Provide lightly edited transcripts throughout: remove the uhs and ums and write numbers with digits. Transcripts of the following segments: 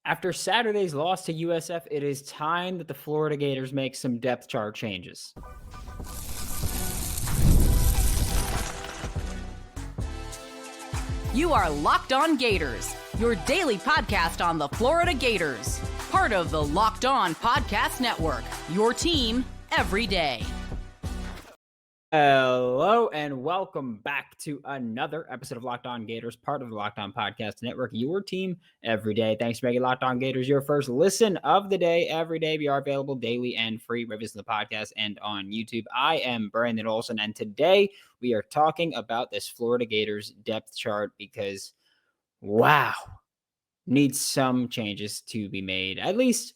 After Saturday's loss to USF, it is time that the Florida Gators make some depth chart changes. You are Locked On Gators, your daily podcast on the Florida Gators. Part of the Locked On Podcast Network, your team every day. Hello and welcome back to another episode of Locked On Gators, part of the Locked On Podcast Network, your team every day. Thanks for making Locked On Gators your first listen of the day every day. We are available daily and free, wherever you listen to the podcast and on YouTube. I am Brandon Olsen, and today we are talking about this Florida Gators depth chart because, wow, needs some changes to be made. At least,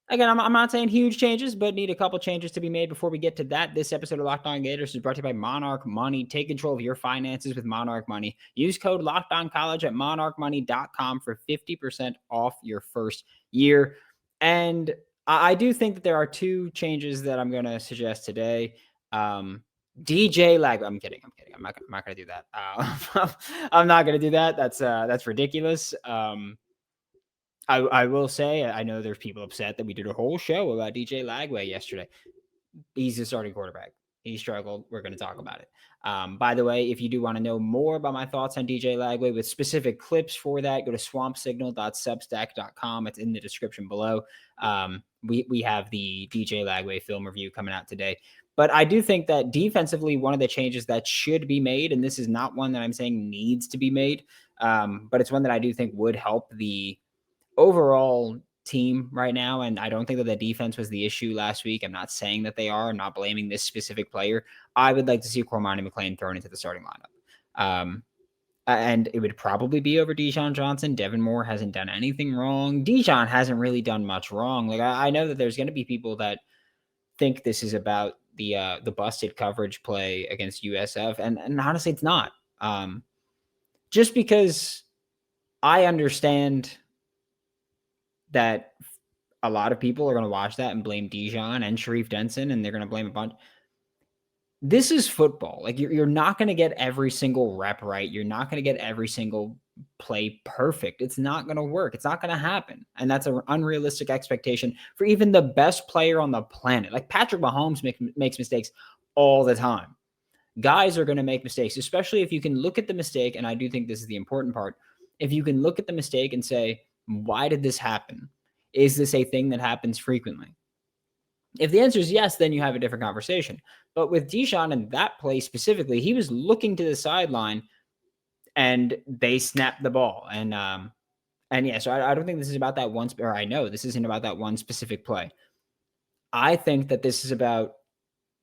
again, I'm not saying huge changes, but need a couple changes to be made before we get to that. This episode of Locked On Gators is brought to you by Monarch Money. Take control of your finances with Monarch Money. Use code LOCKEDONCollege at monarchmoney.com for 50% off your first year. And I do think that there are two changes that I'm going to suggest today. DJ lag. I'm kidding. I'm not going to do that. I'm not going to do that. That's ridiculous. I will say, I know there's people upset that we did a whole show about DJ Lagway yesterday. He's the starting quarterback. He struggled. We're going to talk about it. By the way, if you do want to know more about my thoughts on DJ Lagway with specific clips for that, go to swampsignal.substack.com. It's in the description below. We have the DJ Lagway film review coming out today. But I do think that defensively, one of the changes that should be made, and this is not one that I'm saying needs to be made, but it's one that I do think would help the overall team right now. And I don't think that the defense was the issue last week. I'm not saying that they are. I'm not blaming this specific player. I would like to see Cormani McLean thrown into the starting lineup. And it would probably be over Dijon Johnson. Devin Moore hasn't done anything wrong. Dijon hasn't really done much wrong. Like I know that there's going to be people that think this is about the busted coverage play against USF. And honestly, it's not. Just because I understand that a lot of people are going to watch that and blame Dijon and Sharif Denson, and they're going to blame a bunch. This is football. Like you're not going to get every single rep right. You're not going to get every single play perfect. It's not going to work. It's not going to happen. And that's an unrealistic expectation for even the best player on the planet. Like Patrick Mahomes makes mistakes all the time. Guys are going to make mistakes, especially if you can look at the mistake. And I do think this is the important part. If you can look at the mistake and say, why did this happen? Is this a thing that happens frequently? If the answer is yes, then you have a different conversation. But with Dijon and that play specifically, he was looking to the sideline and they snapped the ball. And yeah, so I don't think this is about that one, or I know this isn't about that one specific play. I think that this is about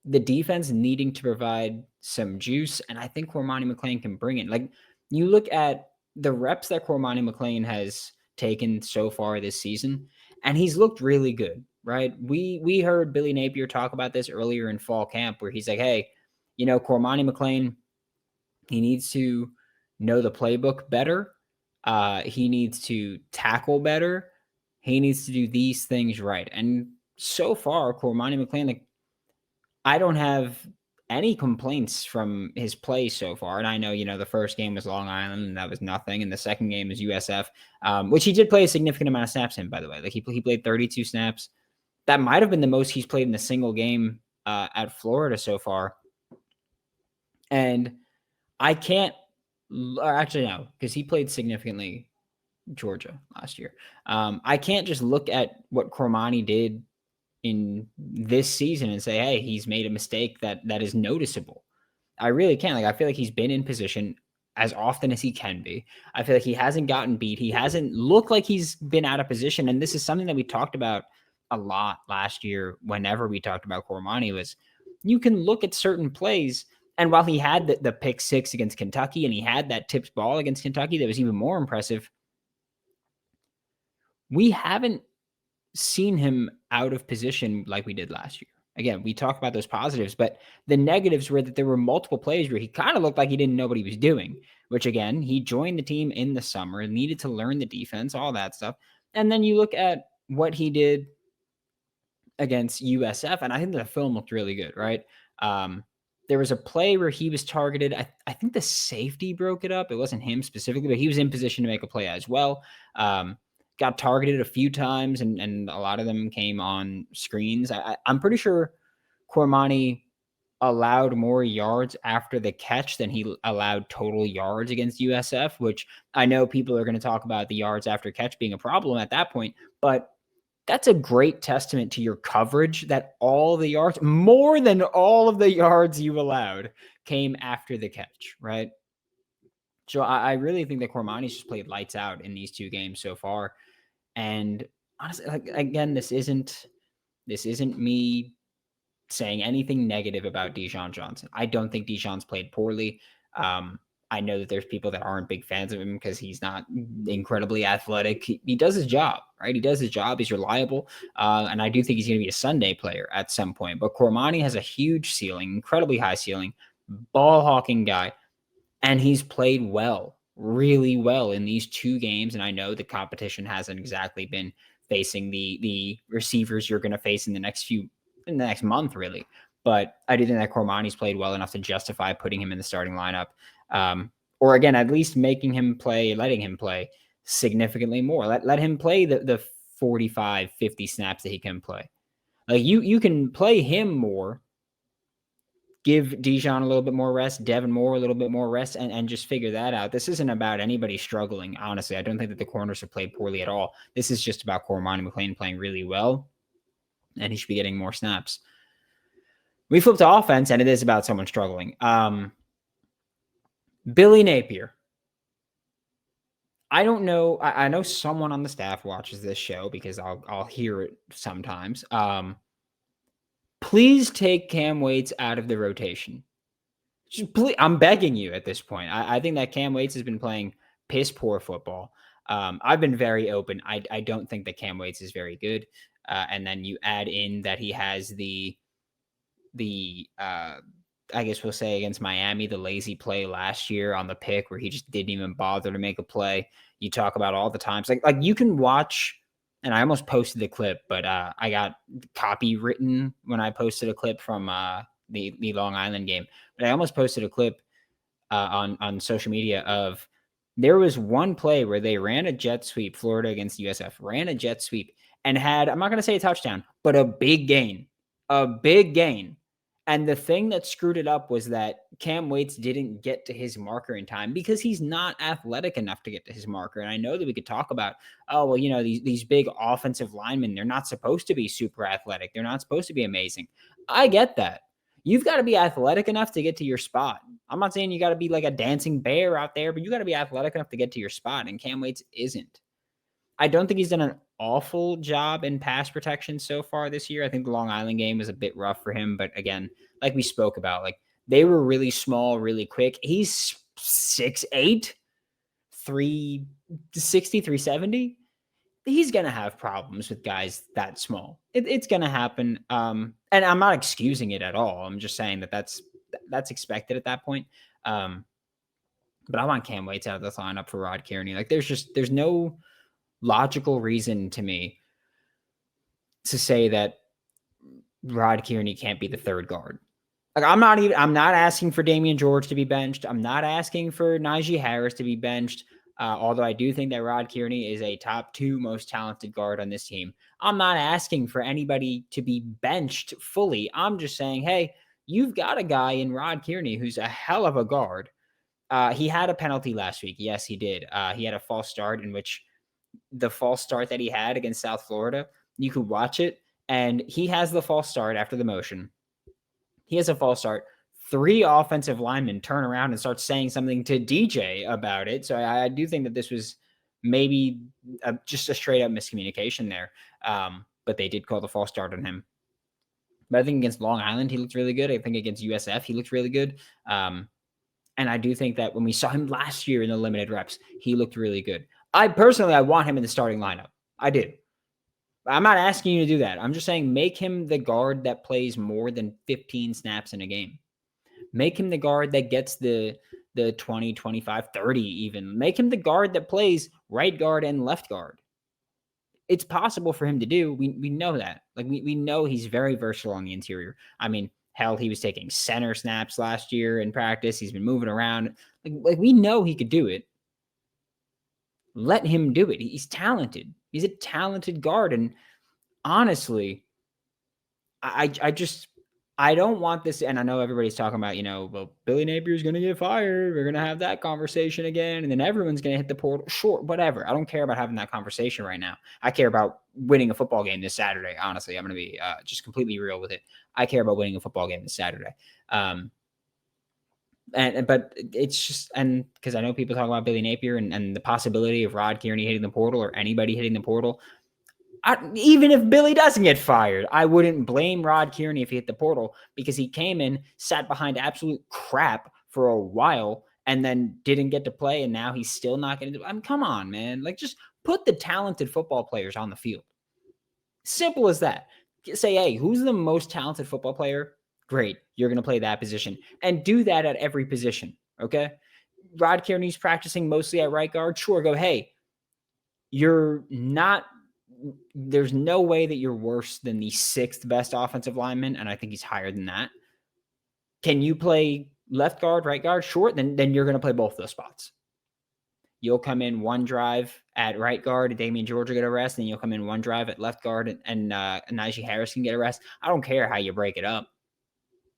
the defense needing to provide some juice. And I think Cormani McLean can bring it. Like you look at the reps that Cormani McLean has taken so far this season, and he's looked really good, right? We heard Billy Napier talk about this earlier in fall camp where he's like, hey, Cormani McLean, he needs to know the playbook better. He needs to tackle better. He needs to do these things right. And so far, Cormani McLean, like, I don't have any complaints from his play so far. And I know, the first game was Long Island and that was nothing. And the second game is USF, which he did play a significant amount of snaps in, by the way. Like he played 32 snaps. That might've been the most he's played in a single game at Florida so far. And I can't, or actually no, because he played significantly Georgia last year. I can't just look at what Cormani did in this season and say, hey, he's made a mistake that is noticeable. I really can't. Like, I feel like he's been in position as often as he can be. I feel like he hasn't gotten beat. He hasn't looked like he's been out of position. And this is something that we talked about a lot last year whenever we talked about Cormani was you can look at certain plays. And while he had the pick six against Kentucky and he had that tipped ball against Kentucky that was even more impressive, we haven't seen him out of position like we did last year. Again, we talk about those positives, but the negatives were that there were multiple plays where he kind of looked like he didn't know what he was doing, which again, he joined the team in the summer and needed to learn the defense, all that stuff. And then you look at what he did against USF, and I think the film looked really good, right? There was a play where he was targeted. I think the safety broke it up. It wasn't him specifically, but he was in position to make a play as well. Got got targeted a few times, and a lot of them came on screens. I'm pretty sure Cormani allowed more yards after the catch than he allowed total yards against USF, which I know people are going to talk about the yards after catch being a problem at that point, but that's a great testament to your coverage that all the yards, more than all of the yards you allowed, came after the catch, right? So I really think that Cormani's just played lights out in these 2 games so far. And honestly, like, again, this isn't me saying anything negative about Dijon Johnson. I don't think Dijon's played poorly. I know that there's people that aren't big fans of him because he's not incredibly athletic. He does his job, right? He does his job. He's reliable. And I do think he's going to be a Sunday player at some point. But Cormani has a huge ceiling, incredibly high ceiling, ball hawking guy. And he's played well, really well in these 2 games. And I know the competition hasn't exactly been facing the receivers you're going to face in the next month, really. But I do think that Cormani's played well enough to justify putting him in the starting lineup. Or again, at least letting him play significantly more. Let him play the 45, 50 snaps that he can play. Like you can play him more, give Dijon a little bit more rest, Devin Moore a little bit more rest, and just figure that out. This isn't about anybody struggling, honestly. I don't think that the corners have played poorly at all. This is just about Cormani McLean playing really well, and he should be getting more snaps. We flip to offense, and it is about someone struggling. Billy Napier. I don't know. I know someone on the staff watches this show because I'll hear it sometimes. Please take Cam Waits out of the rotation. Please, I'm begging you at this point. I think that Cam Waits has been playing piss poor football. I've been very open. I don't think that Cam Waits is very good. And then you add in that he has the I guess we'll say against Miami, the lazy play last year on the pick where he just didn't even bother to make a play. You talk about all the times like you can watch, and I almost posted the clip, but I got copy written when I posted a clip from the Long Island game. But I almost posted a clip on social media of there was one play where they ran a jet sweep, Florida against USF, ran a jet sweep and had, I'm not going to say a touchdown, but a big gain. And the thing that screwed it up was that Cam Waits didn't get to his marker in time because he's not athletic enough to get to his marker. And I know that we could talk about, these big offensive linemen, they're not supposed to be super athletic. They're not supposed to be amazing. I get that. You've got to be athletic enough to get to your spot. I'm not saying you got to be like a dancing bear out there, but you got to be athletic enough to get to your spot. And Cam Waits isn't. I don't think he's done an awful job in pass protection so far this year. I think the Long Island game was a bit rough for him. But again, like we spoke about, like they were really small, really quick. He's 6'8", 360, 370. He's going to have problems with guys that small. It's going to happen. And I'm not excusing it at all. I'm just saying that that's expected at that point. But I want Cam Waits out of the lineup for Rod Kearney. Like there's no logical reason to me to say that Rod Kearney can't be the third guard. Like I'm not asking for Damian George to be benched. I'm not asking for Najee Harris to be benched. Although I do think that Rod Kearney is a top 2 most talented guard on this team. I'm not asking for anybody to be benched fully. I'm just saying, hey, you've got a guy in Rod Kearney who's a hell of a guard. He had a penalty last week. Yes, he did. He had a false start in which the false start that he had against South Florida, you could watch it, and he has the false start after the motion. He has a false start. 3 offensive linemen turn around and start saying something to DJ about it. So I do think that this was maybe just a straight up miscommunication there. But they did call the false start on him. But I think against Long Island, he looked really good. I think against USF, he looked really good. And I do think that when we saw him last year in the limited reps, he looked really good. I want him in the starting lineup. I did. I'm not asking you to do that. I'm just saying make him the guard that plays more than 15 snaps in a game. Make him the guard that gets the 20, 25, 30 even. Make him the guard that plays right guard and left guard. It's possible for him to do. We know that. Like we know he's very versatile on the interior. I mean, hell, he was taking center snaps last year in practice. He's been moving around. Like we know he could do it. Let him do it. He's talented. He's a talented guard. And honestly, I don't want this. And I know everybody's talking about, well, Billy Napier's going to get fired. We're going to have that conversation again. And then everyone's going to hit the portal. Sure, whatever. I don't care about having that conversation right now. I care about winning a football game this Saturday. Honestly, I'm going to be just completely real with it. I care about winning a football game this Saturday. But it's just, and because I know people talk about Billy Napier and the possibility of Rod Kearney hitting the portal or anybody hitting the portal. Even if Billy doesn't get fired, I wouldn't blame Rod Kearney if he hit the portal, because he came in, sat behind absolute crap for a while, and then didn't get to play, and now he's still not going to. I mean, come on, man. Like, just put the talented football players on the field. Simple as that. Say, hey, who's the most talented football player? Great. You're going to play that position. And do that at every position, okay? Rod Kearney's practicing mostly at right guard. Sure, go, hey, you're not – there's no way that you're worse than the 6th best offensive lineman, and I think he's higher than that. Can you play left guard, right guard? Sure, then you're going to play both those spots. You'll come in one drive at right guard, and Damian George will get a rest, and you'll come in one drive at left guard, and Najee Harris can get a rest. I don't care how you break it up,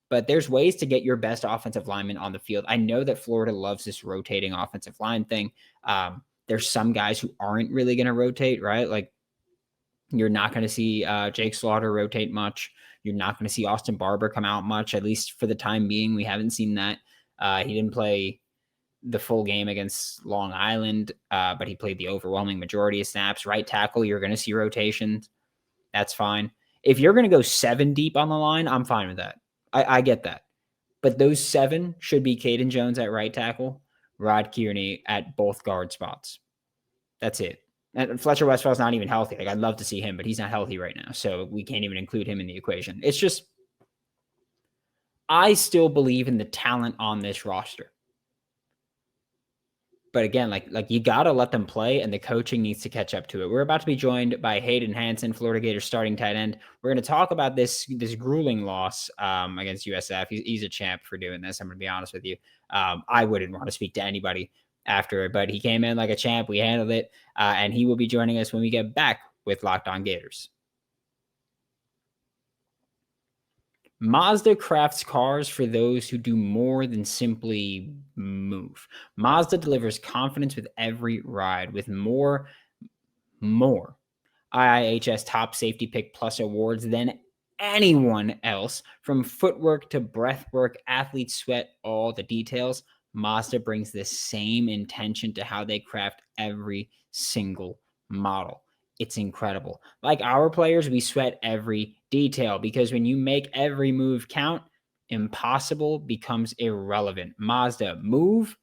but there's ways to get your best offensive lineman on the field. I know that Florida loves this rotating offensive line thing. There's some guys who aren't really going to rotate, right? Like, you're not going to see Jake Slaughter rotate much. You're not going to see Austin Barber come out much, at least for the time being. We haven't seen that. He didn't play the full game against Long Island, but he played the overwhelming majority of snaps. Right tackle, you're going to see rotations. That's fine. If you're going to go 7 deep on the line, I'm fine with that. I get that. But those 7 should be Caden Jones at right tackle, Rod Kearney at both guard spots. That's it. And Fletcher Westphall's not even healthy. Like, I'd love to see him, but he's not healthy right now. So we can't even include him in the equation. It's just, I still believe in the talent on this roster. But again, like you got to let them play, and the coaching needs to catch up to it. We're about to be joined by Hayden Hansen, Florida Gators starting tight end. We're going to talk about this grueling loss against USF. He's a champ for doing this. I'm going to be honest with you. I wouldn't want to speak to anybody after it, but he came in like a champ. We handled it, and he will be joining us when we get back with Locked On Gators. Mazda crafts cars for those who do more than simply move. Mazda delivers confidence with every ride with more IIHS Top Safety Pick Plus awards than anyone else. From footwork to breathwork, athletes sweat all the details. Mazda brings the same intention to how they craft every single model. It's incredible. Like our players, we sweat every detail, because when you make every move count, impossible becomes irrelevant. Mazda, move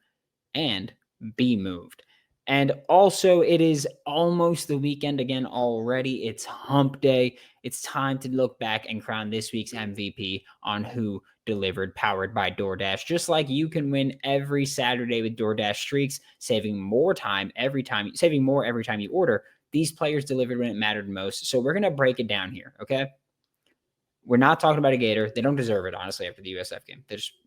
and be moved. And also, it is almost the weekend again already. It's hump day. It's time to look back and crown this week's MVP on who delivered, powered by DoorDash. Just like you can win every Saturday with DoorDash Streaks, saving more every time you order. These players delivered when it mattered most. So we're going to break it down here, okay? We're not talking about a Gator. They don't deserve it, honestly, after the USF game.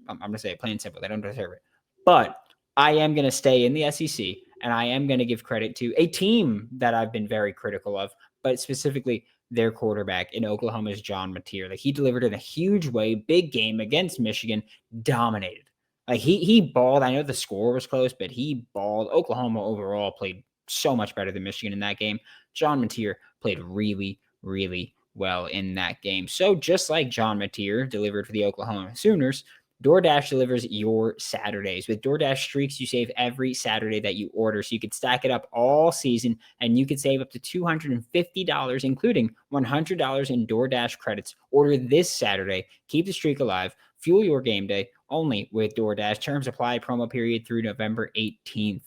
I'm going to say it plain and simple. They don't deserve it. But I am going to stay in the SEC, and I am going to give credit to a team that I've been very critical of, but specifically their quarterback in Oklahoma's John Napier. Like, he delivered in a huge way, big game against Michigan, dominated. Like, he balled. I know the score was close, but he balled. Oklahoma overall played so much better than Michigan in that game. John Napier played really, really well in that game. So just like John Napier delivered for the Oklahoma Sooners, DoorDash delivers your Saturdays. With DoorDash Streaks, you save every Saturday that you order, so you could stack it up all season, and you could save up to $250, including $100 in DoorDash credits. Order this Saturday. Keep the streak alive. Fuel your game day only with DoorDash. Terms apply. Promo period through November 18th.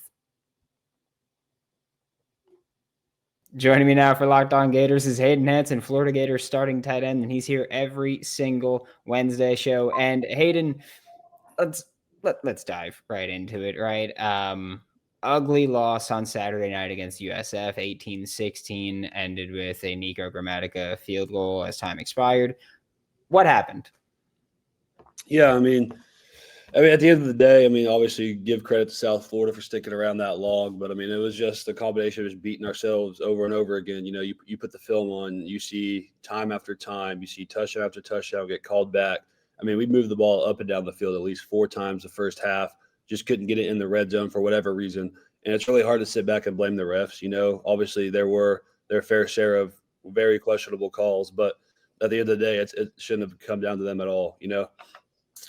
Joining me now for Locked On Gators is Hayden Hansen, Florida Gators starting tight end, and he's here every single Wednesday show. And Hayden, let's dive right into it, right? Ugly loss on Saturday night against USF, 18-16, ended with a Nico Grammatica field goal as time expired. What happened? Yeah, I mean, I mean, at the end of the day, I mean, obviously give credit to South Florida for sticking around that long, but I mean, it was just a combination of just beating ourselves over and over again. You know, you put the film on, you see time after time, you see touchdown after touchdown get called back. I mean, we moved the ball up and down the field at least 4 times the first half, just couldn't get it in the red zone for whatever reason. And it's really hard to sit back and blame the refs. You know, obviously there were their fair share of very questionable calls, but at the end of the day, it shouldn't have come down to them at all. You know,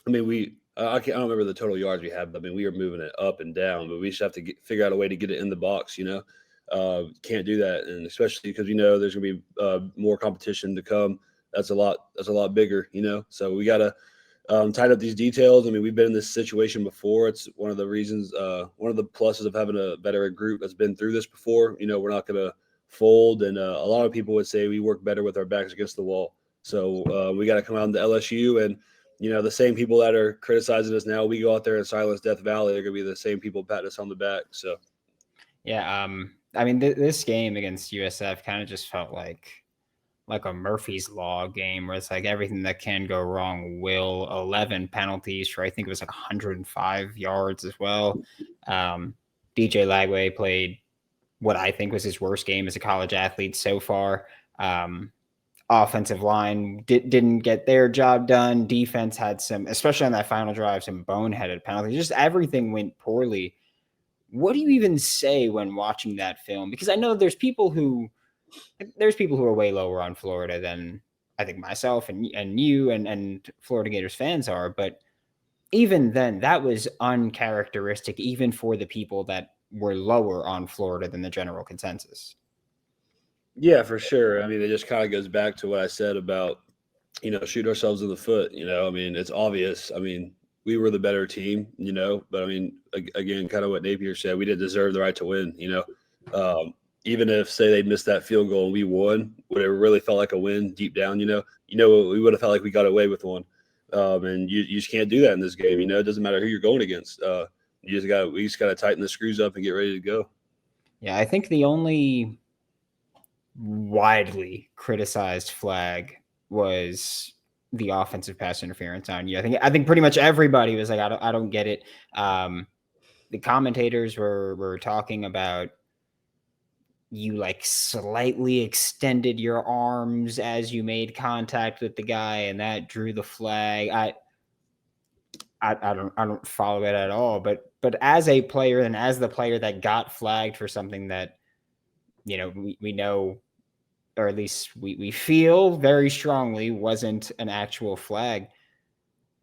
I mean, I don't remember the total yards we had, but I mean, we were moving it up and down, but we just have to figure out a way to get it in the box, you know? Can't do that. And especially because, there's going to be more competition to come. That's a lot bigger, you know? So we got to tighten up these details. I mean, we've been in this situation before. It's one of the reasons, one of the pluses of having a veteran group that's been through this before. You know, we're not going to fold. And a lot of people would say we work better with our backs against the wall. So we got to come out into LSU and, the same people that are criticizing us now, we go out there and silence Death Valley. They're going to be the same people patting us on the back. So, yeah. I mean, this game against USF kind of just felt like a Murphy's Law game where it's like everything that can go wrong will. 11 penalties for, I think it was like 105 yards as well. DJ Lagway played what I think was his worst game as a college athlete so far. Offensive line didn't get their job done. Defense had some, especially on that final drive, some boneheaded penalties. Just everything went poorly. What do you even say when watching that film? Because I know there's people who are way lower on Florida than I think myself and you and Florida Gators fans are. But even then, that was uncharacteristic, even for the people that were lower on Florida than the general consensus. Yeah, for sure. I mean, it just kind of goes back to what I said about, shoot ourselves in the foot. I mean, it's obvious. I mean, we were the better team, but I mean, again, kind of what Napier said, we didn't deserve the right to win, even if, say, they missed that field goal and we won, would it really felt like a win deep down, we would have felt like we got away with one. And you just can't do that in this game. It doesn't matter who you're going against. We just got to tighten the screws up and get ready to go. Yeah, I think the only widely criticized flag was the offensive pass interference on you. I think pretty much everybody was like, I don't get it. The commentators were talking about you like slightly extended your arms as you made contact with the guy, and that drew the flag. I don't follow it at all. But as a player and as the player that got flagged for something that we know, or at least we feel very strongly wasn't an actual flag.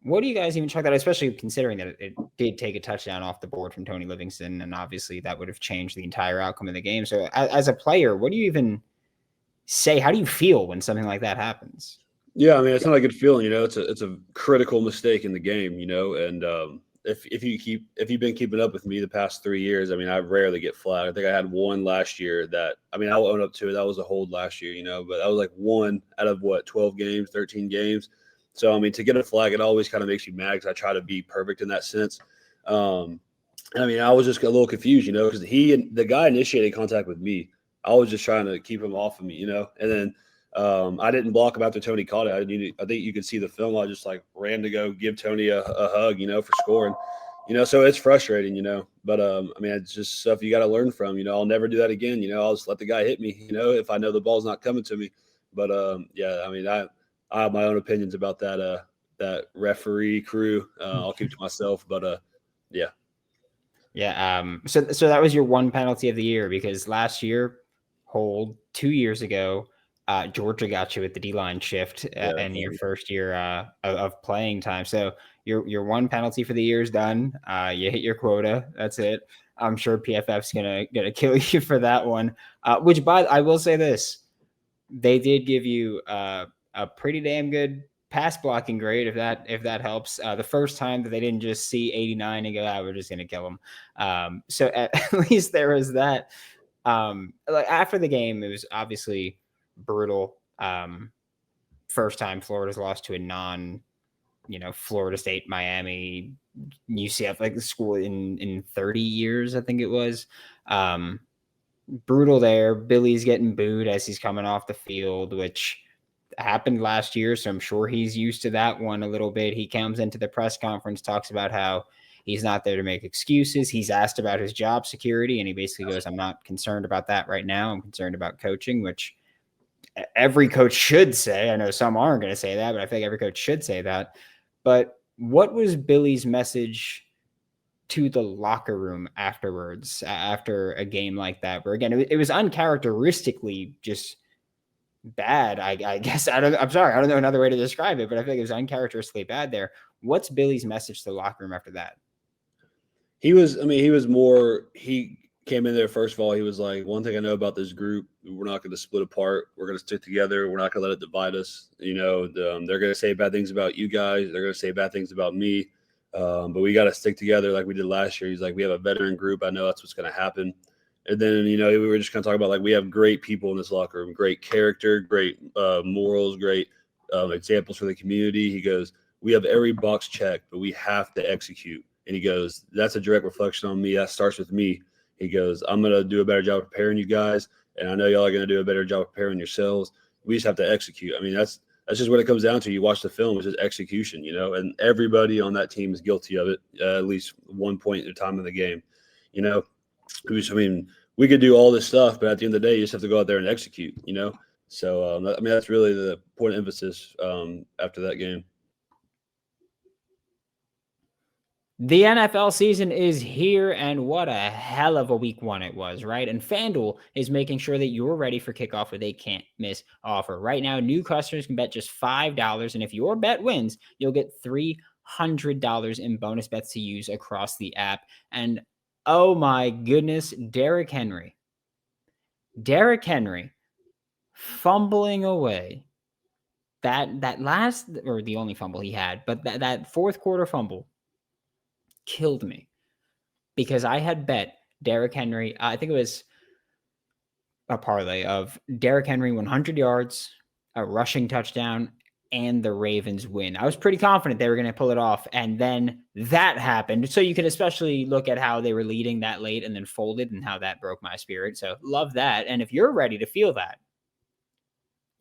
What do you guys even check that, especially considering that it did take a touchdown off the board from Tony Livingston, and obviously that would have changed the entire outcome of the game. So as a player, what do you even say? How do you feel when something like that happens? Yeah, I mean, it's not a good feeling, it's a critical mistake in the game, and if you've been keeping up with me the past 3 years, I mean, I rarely get flagged. I think I had one last year that, I mean, I'll own up to it. That was a hold last year, but that was like one out of 12 games, 13 games. So, I mean, to get a flag, it always kind of makes you mad because I try to be perfect in that sense. I mean, I was just a little confused, because the guy initiated contact with me. I was just trying to keep him off of me, and then I didn't block him after Tony caught it. I think you could see the film. I just ran to go give Tony a hug, for scoring, so it's frustrating, but I mean, it's just stuff you got to learn from, I'll never do that again. I'll just let the guy hit me, if I know the ball's not coming to me. But yeah, I mean, I have my own opinions about that referee crew. I'll keep to myself, but yeah. Yeah. So that was your one penalty of the year, because last year, hold 2 years ago, Georgia got you with the D-line shift in your first year of playing time. So your one penalty for the year is done. You hit your quota. That's it. I'm sure PFF's gonna kill you for that one. Which, I will say this: they did give you a pretty damn good pass blocking grade, if that helps. The first time that they didn't just see 89 and go, we're just gonna kill them. So at least there was that. After the game, it was obviously brutal. First time Florida's lost to a non, Florida State, Miami, UCF, like the school in 30 years, I think it was. Brutal there. Billy's getting booed as he's coming off the field, which happened last year, so I'm sure he's used to that one a little bit. He comes into the press conference, talks about how he's not there to make excuses. He's asked about his job security, and he basically goes, I'm not concerned about that right now. I'm concerned about coaching, which every coach should say. I know some aren't going to say that, but I think every coach should say that. But what was Billy's message to the locker room afterwards, after a game like that, where again, it was uncharacteristically just bad? I guess I'm sorry. I don't know another way to describe it, but I feel like it was uncharacteristically bad there. What's Billy's message to the locker room after that? He came in there, first of all, he was like, one thing I know about this group, we're not going to split apart. We're going to stick together. We're not going to let it divide us. They're going to say bad things about you guys. They're going to say bad things about me. But we got to stick together like we did last year. He's like, we have a veteran group. I know that's what's going to happen. And then, we were just kind of talking about, like, we have great people in this locker room, great character, great morals, great examples for the community. He goes, we have every box checked, but we have to execute. And he goes, that's a direct reflection on me. That starts with me. He goes, I'm going to do a better job of preparing you guys, and I know y'all are going to do a better job of preparing yourselves. We just have to execute. I mean, that's just what it comes down to. You watch the film, it's just execution, and everybody on that team is guilty of it at least one point in the time of the game. We could do all this stuff, but at the end of the day, you just have to go out there and execute, So, that's really the point of emphasis after that game. The NFL season is here, and what a hell of a week one it was, right? And FanDuel is making sure that you're ready for kickoff with a can't-miss offer. Right now, new customers can bet just $5, and if your bet wins, you'll get $300 in bonus bets to use across the app. And oh my goodness, Derrick Henry fumbling away that last, or the only fumble he had, but that fourth quarter fumble killed me, because I had bet Derrick Henry, I think it was a parlay of Derrick Henry 100 yards, a rushing touchdown, and the Ravens win. I was pretty confident they were going to pull it off, and then that happened. So you can especially look at how they were leading that late and then folded, and how that broke my spirit. So love that. And if you're ready to feel that,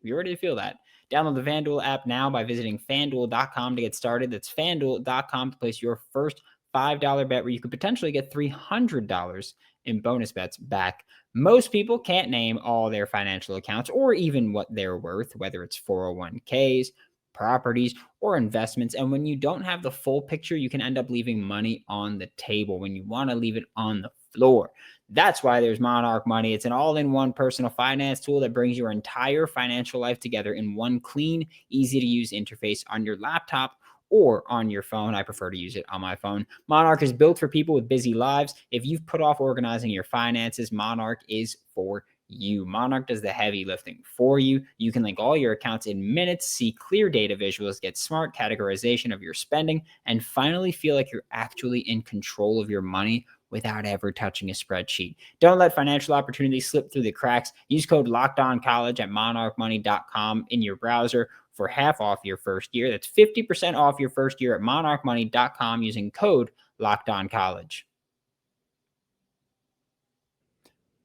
download the FanDuel app now by visiting FanDuel.com to get started. That's FanDuel.com to place your first $5 bet, where you could potentially get $300 in bonus bets back. Most people can't name all their financial accounts or even what they're worth, whether it's 401ks, properties, or investments. And when you don't have the full picture, you can end up leaving money on the table when you want to leave it on the floor. That's why there's Monarch Money. It's an all-in-one personal finance tool that brings your entire financial life together in one clean, easy-to-use interface on your laptop or on your phone. I prefer to use it on my phone. Monarch is built for people with busy lives. If you've put off organizing your finances, Monarch is for you. Monarch does the heavy lifting for you. You can link all your accounts in minutes, see clear data visuals, get smart categorization of your spending, and finally feel like you're actually in control of your money without ever touching a spreadsheet. Don't let financial opportunities slip through the cracks. Use code LOCKEDONCollege at monarchmoney.com in your browser for half off your first year. That's 50% off your first year at monarchmoney.com using code LOCKEDONCollege.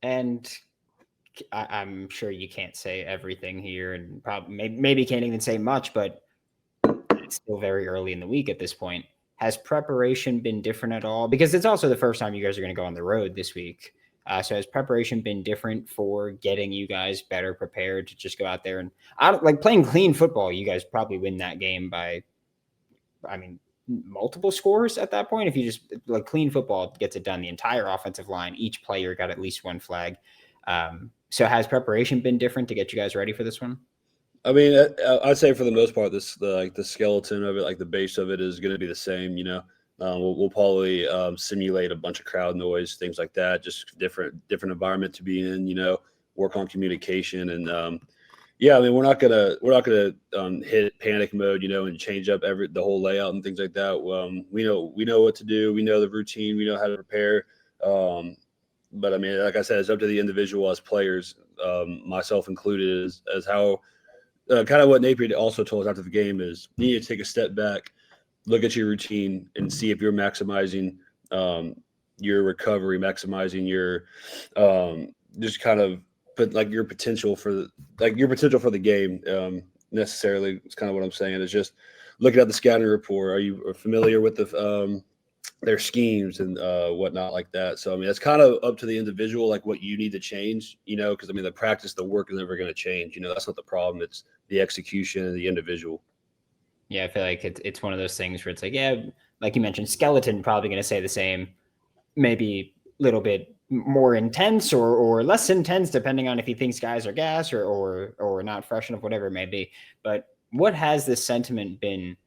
And I'm sure you can't say everything here, and probably maybe can't even say much, but it's still very early in the week at this point. Has preparation been different at all? Because it's also the first time you guys are going to go on the road this week. So has preparation been different for getting you guys better prepared to just go out there and playing clean football? You guys probably win that game by, multiple scores at that point. If you just clean football gets it done, the entire offensive line, each player got at least one flag. So has preparation been different to get you guys ready for this one? I'd say for the most part, the skeleton of it, the base of it, is going to be the same. We'll probably simulate a bunch of crowd noise, things like that. Just different environment to be in. Work on communication, and we're not gonna hit panic mode, and change up the whole layout and things like that. We know what to do. We know the routine. We know how to prepare. But like I said, it's up to the individual as players, myself included, as how. Kind of what Napier also told us after the game is you need to take a step back, look at your routine, and see if you're maximizing your recovery, maximizing your just kind of put your potential for the game. necessarily. It's kind of what I'm saying. It's just looking at the scouting report. Are you familiar with their schemes and whatnot like that? So, I mean, it's kind of up to the individual, like what you need to change, because, I mean, the practice, the work is never going to change. That's not the problem. It's the execution and the individual. Yeah, I feel like it's one of those things where it's like, yeah, like you mentioned, skeleton probably going to say the same, maybe a little bit more intense or less intense, depending on if he thinks guys are gas or not fresh enough, whatever it may be. But what has this sentiment been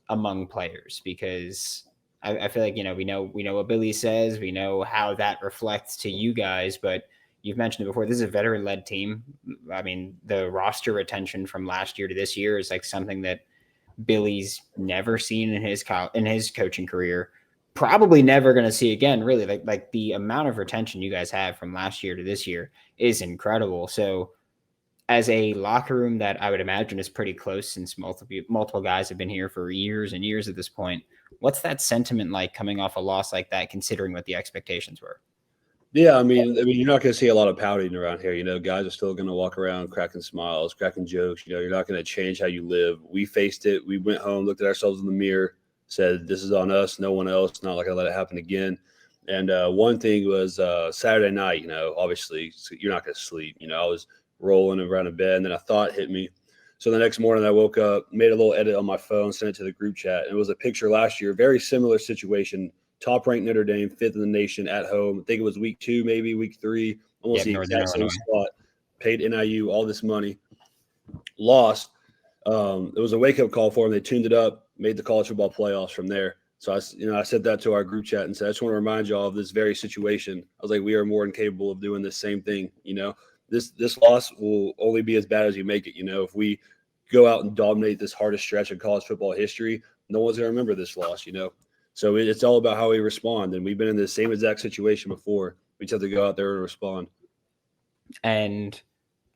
among players? Because I feel like, we know what Billy says, we know how that reflects to you guys, but you've mentioned it before. This is a veteran-led team. I mean, the roster retention from last year to this year is like something that Billy's never seen in his coaching career. Probably never going to see again, really. Like the amount of retention you guys have from last year to this year is incredible. So as a locker room that I would imagine is pretty close, since multiple guys have been here for years and years at this point, what's that sentiment like coming off a loss like that, considering what the expectations were? Yeah, I mean, you're not going to see a lot of pouting around here. Guys are still going to walk around cracking smiles, cracking jokes. You're not going to change how you live. We faced it. We went home, looked at ourselves in the mirror, said, this is on us, no one else. Not like I let it happen again. And one thing was Saturday night, obviously you're not going to sleep. I was rolling around in bed, and then a thought hit me. So the next morning I woke up, made a little edit on my phone, sent it to the group chat. And it was a picture last year, very similar situation. Top-ranked Notre Dame, 5th in the nation at home. I think it was week 2, maybe week 3. Almost the exact same spot. Paid NIU all this money. Lost. It was a wake-up call for them. They tuned it up, made the college football playoffs from there. So, I said that to our group chat and said, I just want to remind you all of this very situation. I was like, we are more than capable of doing this same thing. This loss will only be as bad as you make it. If we go out and dominate this hardest stretch in college football history, no one's going to remember this loss, So it's all about how we respond. And we've been in the same exact situation before. We just have to go out there and respond. And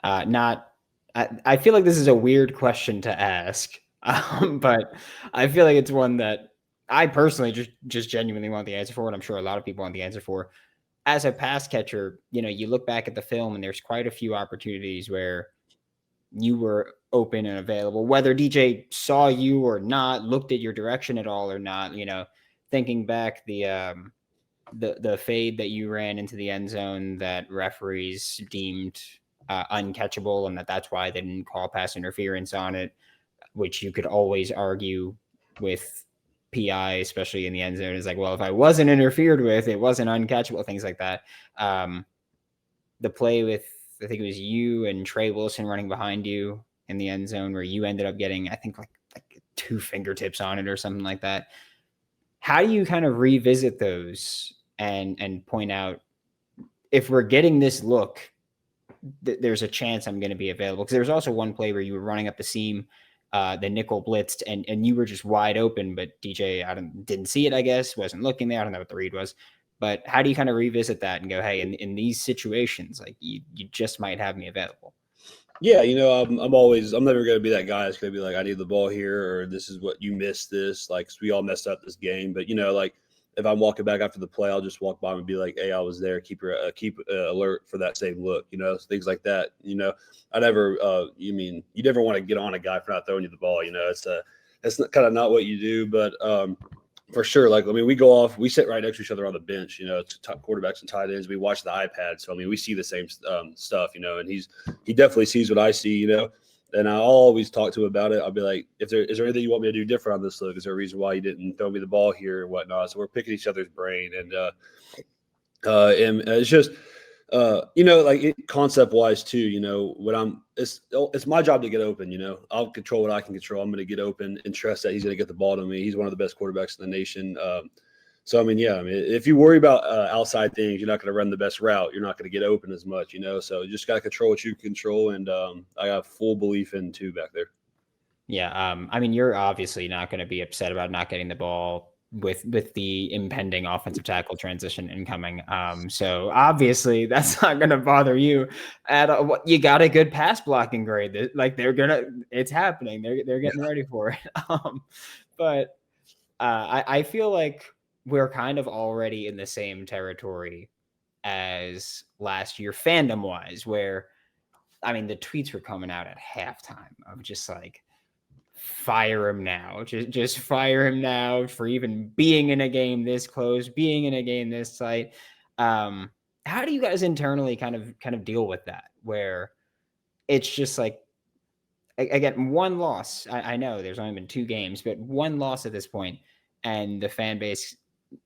I feel like this is a weird question to ask, but I feel like it's one that I personally just genuinely want the answer for, and I'm sure a lot of people want the answer for. As a pass catcher, you look back at the film and there's quite a few opportunities where you were open and available, whether DJ saw you or not, looked at your direction at all or not. Thinking back, the fade that you ran into the end zone that referees deemed uncatchable, and that's why they didn't call pass interference on it, which you could always argue with PI, especially in the end zone, is like, well, if I wasn't interfered with, it wasn't uncatchable, things like that. The play with, I think it was you and Trey Wilson running behind you in the end zone, where you ended up getting, I think, like 2 fingertips on it or something like that. How do you kind of revisit those and point out, if we're getting this look, there's a chance I'm going to be available? Because there's also one play where you were running up the seam, the nickel blitzed, and you were just wide open, but DJ didn't see it, I guess, wasn't looking there. I don't know what the read was. But how do you kind of revisit that and go, hey, in these situations, like you just might have me available? Yeah, I'm never going to be that guy that's going to be like, I need the ball here, or this is what you missed this. Like, we all messed up this game. But, like, if I'm walking back after the play, I'll just walk by and be like, hey, I was there. Keep alert for that same look, things like that. I never, you never want to get on a guy for not throwing you the ball. It's kind of not what you do. But for sure, we go off, we sit right next to each other on the bench, it's top quarterbacks and tight ends. We watch the iPad. So, we see the same stuff, and he definitely sees what I see, and I'll always talk to him about it. I'll be like, is there anything you want me to do different on this look? Is there a reason why you didn't throw me the ball here or whatnot? So we're picking each other's brain. And it's just, concept wise too, when it's my job to get open, I'll control what I can control. I'm going to get open and trust that he's going to get the ball to me. He's one of the best quarterbacks in the nation. So, if you worry about outside things, you're not going to run the best route. You're not going to get open as much, So you just got to control what you can control. And I got full belief in two back there. Yeah. You're obviously not going to be upset about not getting the ball with the impending offensive tackle transition incoming. So obviously that's not going to bother you at all. You got a good pass blocking grade. It's happening. They're getting ready for it. But I feel like we're kind of already in the same territory as last year, fandom wise, where I mean, the tweets were coming out at halftime of just like, fire him now, just fire him now for even being in a game this close, being in a game this tight. How do you guys internally kind of deal with that, where it's just like, again, one loss? I know there's only been 2 games, but one loss at this point, and the fan base,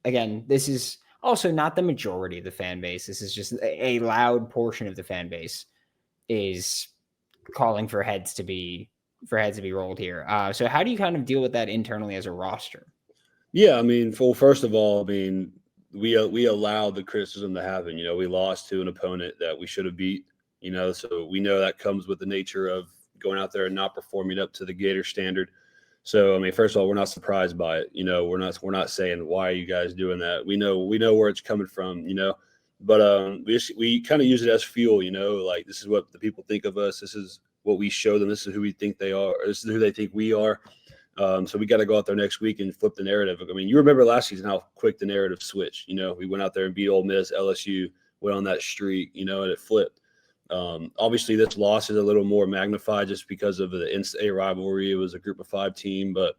again, this is also not the majority of the fan base. This is just a loud portion of the fan base is calling for heads to be rolled here. So how do you kind of deal with that internally as a roster? Yeah, I mean, first of all, I mean, we allowed the criticism to happen. You know, we lost to an opponent that we should have beat. You know, so we know that comes with the nature of going out there and not performing up to the Gator standard. So, I mean, first of all, we're not surprised by it. You know, we're not saying, why are you guys doing that? We know where it's coming from. You know, but we kind of use it as fuel. You know, like, this is what the people think of us. This is what we show them. This is who we think they are. This is who they think we are. So we got to go out there next week and flip the narrative. I mean, you remember last season how quick the narrative switched. You know, we went out there and beat Ole Miss, LSU, went on that streak, you know, and it flipped. Obviously, this loss is a little more magnified just because of the in-state rivalry. It was a group of 5 team, but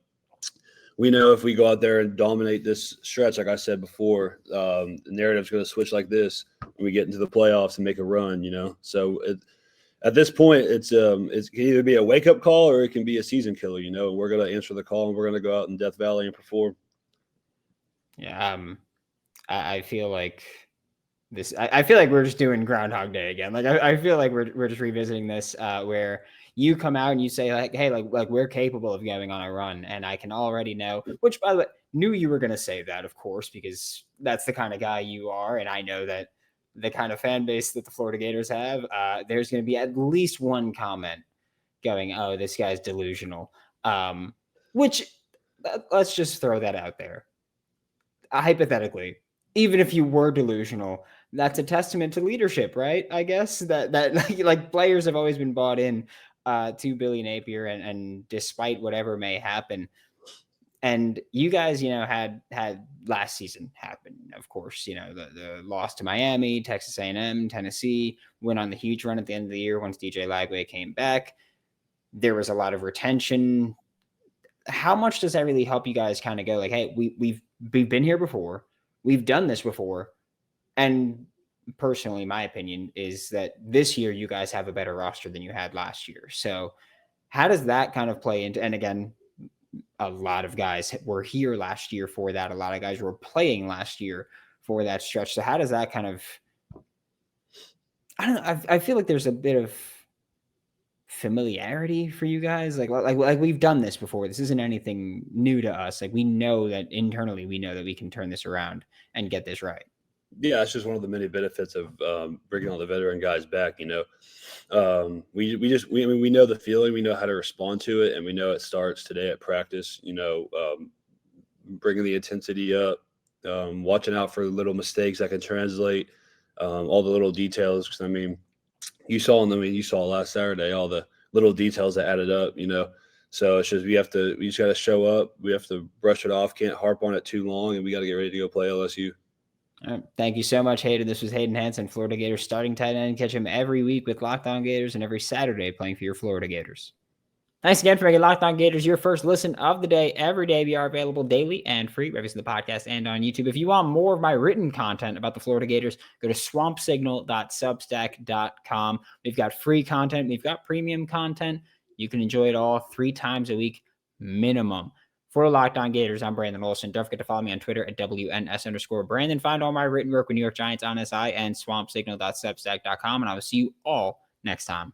we know if we go out there and dominate this stretch, like I said before, the narrative's going to switch like this when we get into the playoffs and make a run, you know. So at this point, it can either be a wake-up call or it can be a season killer, you know. And we're going to answer the call, and we're going to go out in Death Valley and perform. Yeah, I feel like this. I feel like we're just doing Groundhog Day again. Like I feel like we're just revisiting this, where you come out and you say like, hey, like we're capable of going on a run, and I can already know. Which, by the way, knew you were going to say that, of course, because that's the kind of guy you are, and I know that the kind of fan base that the Florida Gators have, there's going to be at least one comment going, oh, this guy's delusional. Which, let's just throw that out there. Hypothetically, even if you were delusional, that's a testament to leadership, right? I guess that like players have always been bought in to Billy Napier, and despite whatever may happen. And you guys, you know, had last season happen, of course, you know, the loss to Miami, Texas A&M, Tennessee, went on the huge run at the end of the year once DJ Lagway came back. There was a lot of retention. How much does that really help you guys kind of go like, hey, we've been here before, we've done this before, and personally, my opinion is that this year you guys have a better roster than you had last year. So how does that kind of play into, and again, a lot of guys were here last year for that. A lot of guys were playing last year for that stretch. So how does that kind of, I don't know. I feel like there's a bit of familiarity for you guys. Like we've done this before. This isn't anything new to us. Like, we know that internally, we know that we can turn this around and get this right. Yeah, it's just one of the many benefits of bringing all the veteran guys back. You know, we know the feeling, we know how to respond to it, and we know it starts today at practice. You know, bringing the intensity up, watching out for little mistakes that can translate, all the little details. Because I mean, you saw last Saturday all the little details that added up. You know, so it's just we just got to show up. We have to brush it off. Can't harp on it too long, and we got to get ready to go play LSU. All right. Thank you so much, Hayden. This was Hayden Hansen, Florida Gators starting tight end. Catch him every week with Locked On Gators and every Saturday playing for your Florida Gators. Thanks again for making Locked On Gators your first listen of the day. Every day we are available daily and free, whether it's in the podcast and on YouTube. If you want more of my written content about the Florida Gators, go to swampsignal.substack.com. We've got free content. We've got premium content. You can enjoy it all 3 times a week minimum. For Locked On Gators, I'm Brandon Olsen. Don't forget to follow me on Twitter at WNS_Brandon. Find all my written work with New York Giants on SI and swampsignal.substack.com. And I will see you all next time.